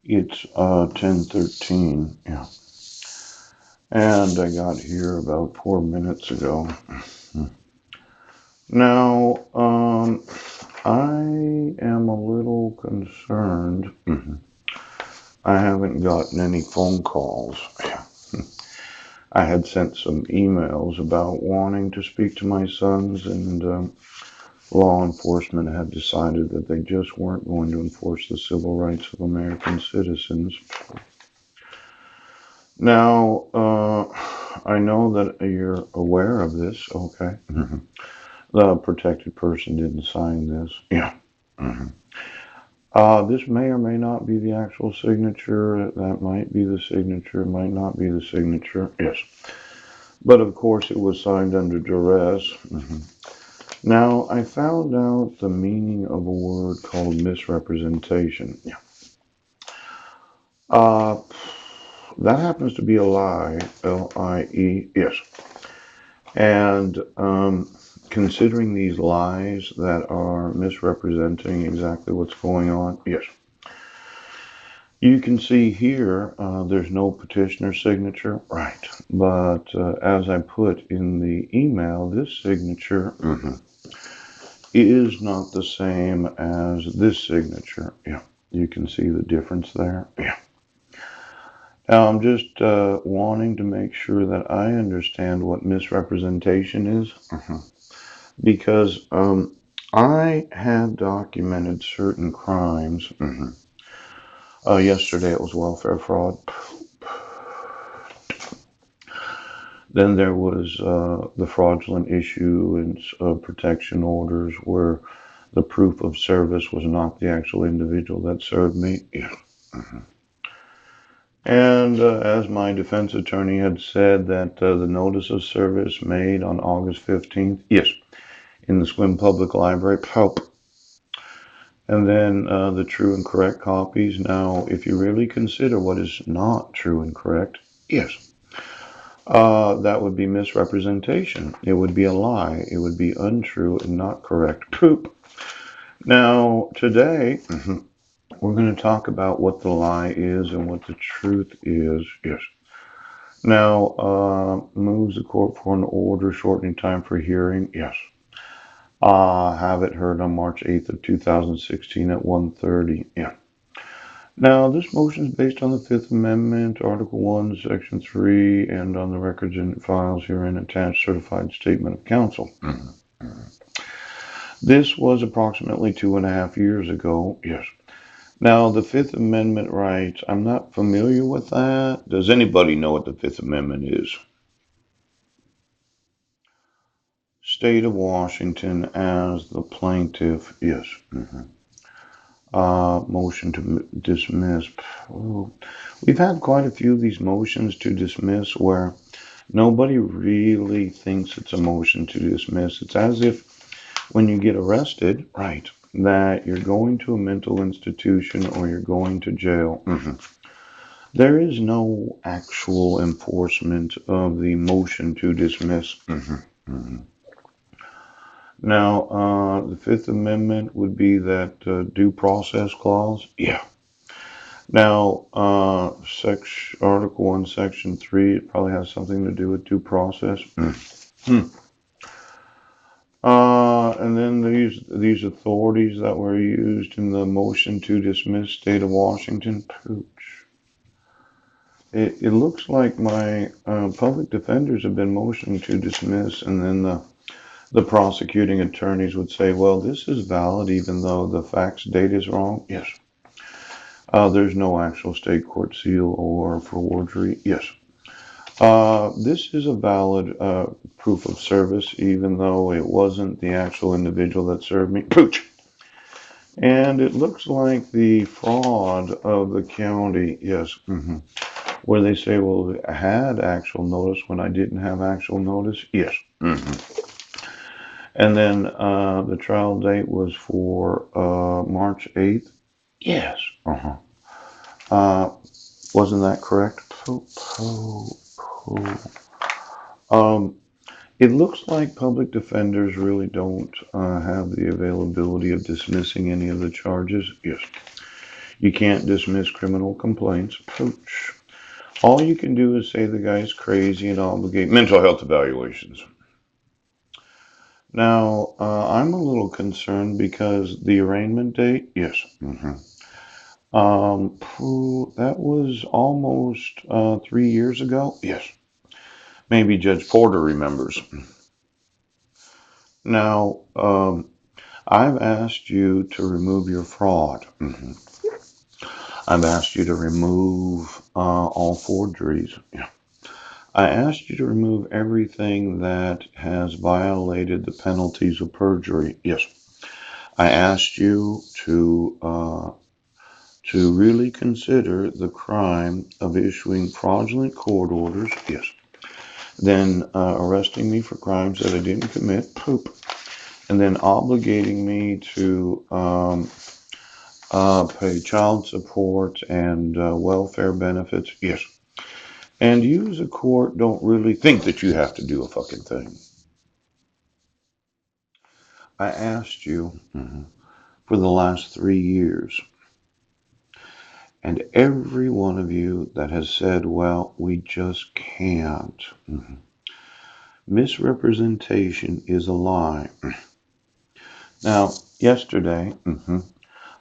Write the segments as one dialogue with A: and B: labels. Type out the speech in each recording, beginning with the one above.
A: It's 10:13. Yeah. And I got here about 4 minutes ago. Now, I am a little concerned. I haven't gotten any phone calls. I had sent some emails about wanting to speak to my sons, and law enforcement had decided that they just weren't going to enforce the civil rights of American citizens. Now, I know that you're aware of this. Okay. The protected person didn't sign this. Yeah. This may or may not be the actual signature. That might be the signature. It might not be the signature. Yes. But of course, it was signed under duress. Now, I found out the meaning of a word called misrepresentation. Yeah. Uh, that happens to be a lie. Lie. Yes. And considering these lies that are misrepresenting exactly what's going on, yes. You can see here, there's no petitioner signature, right? But as I put in the email, this signature is not the same as this signature. Yeah, you can see the difference there. Yeah. Now, I'm just wanting to make sure that I understand what misrepresentation is because I had documented certain crimes. Yesterday it was welfare fraud. Then there was the fraudulent issuance of protection orders where the proof of service was not the actual individual that served me. Yeah. And as my defense attorney had said, that the notice of service made on August 15th, yes, in the Swim Public Library, help. And then the true and correct copies. Now, if you really consider what is not true and correct, yes, that would be misrepresentation. It would be a lie. It would be untrue and not correct. Poop. Now, today, we're going to talk about what the lie is and what the truth is. Yes. Now, moves the court for an order shortening time for hearing. Yes. Have it heard on March 8th of 2016 at 1:30. Yeah. Now, this motion is based on the Fifth Amendment, Article 1, Section 3, and on the records and files herein attached certified statement of counsel. This was approximately 2.5 years ago. Yes. Now, the Fifth Amendment rights, I'm not familiar with that. Does anybody know what the Fifth Amendment is? State of Washington as the plaintiff, yes. Motion to dismiss. Oh, we've had quite a few of these motions to dismiss where nobody really thinks it's a motion to dismiss. It's as if when you get arrested, right, that you're going to a mental institution or you're going to jail. There is no actual enforcement of the motion to dismiss. Now, the Fifth Amendment would be that due process clause. Yeah. Now, Article 1, Section 3, it probably has something to do with due process. And then these authorities that were used in the motion to dismiss State of Washington. Pooch. It looks like my public defenders have been motioned to dismiss, and then the prosecuting attorneys would say, well, this is valid even though the fax date is wrong. Yes. There's no actual state court seal or forgery. Yes. This is a valid proof of service, even though it wasn't the actual individual that served me. Pooch. And it looks like the fraud of the county, yes, where they say, well, I had actual notice when I didn't have actual notice. Yes. And then the trial date was for March 8th. Yes. Wasn't that correct? It looks like public defenders really don't have the availability of dismissing any of the charges. Yes. You can't dismiss criminal complaints. Pooch. All you can do is say the guy's crazy and obligate mental health evaluations. Now, I'm a little concerned because the arraignment date, yes. That was almost 3 years ago. Yes. Maybe Judge Porter remembers. Now, I've asked you to remove your fraud. I've asked you to remove all forgeries. Yeah. I asked you to remove everything that has violated the penalties of perjury. Yes. I asked you to really consider the crime of issuing fraudulent court orders. Yes. Then arresting me for crimes that I didn't commit. Poop. And then obligating me to pay child support and welfare benefits. Yes. And you as a court don't really think that you have to do a fucking thing. I asked you for the last 3 years, and every one of you that has said, well, we just can't. Misrepresentation is a lie. Now, yesterday,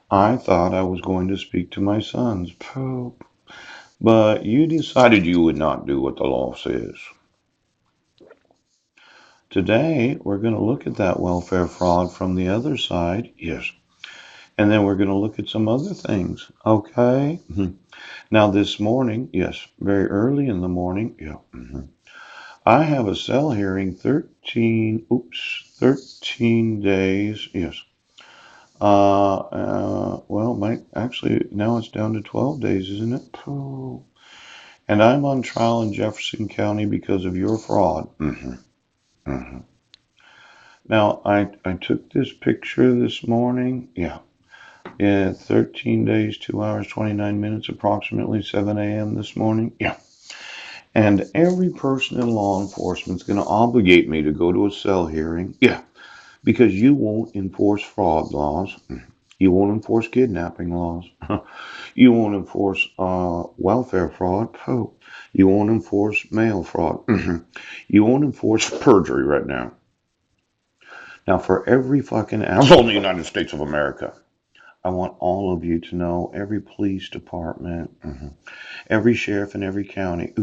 A: I thought I was going to speak to my sons, Pope, but you decided you would not do what the law says. Today, we're going to look at that welfare fraud from the other side, yes. And then we're going to look at some other things, okay? Now, this morning, yes, very early in the morning, yeah. I have a cell hearing 13 days, yes. Actually, now it's down to 12 days, isn't it? Oh. And I'm on trial in Jefferson County because of your fraud. Now, I took this picture this morning. Yeah. 13 days, 2 hours, 29 minutes, approximately 7 a.m. this morning. Yeah. And every person in law enforcement is going to obligate me to go to a cell hearing. Yeah. Because you won't enforce fraud laws. You won't enforce kidnapping laws. You won't enforce welfare fraud. Oh, you won't enforce mail fraud. You won't enforce perjury right now. Now, for every fucking asshole in the United States of America, I want all of you to know, every police department, every sheriff in every county,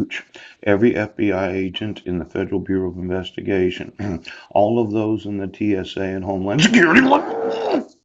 A: every FBI agent in the Federal Bureau of Investigation, all of those in the TSA and Homeland Security.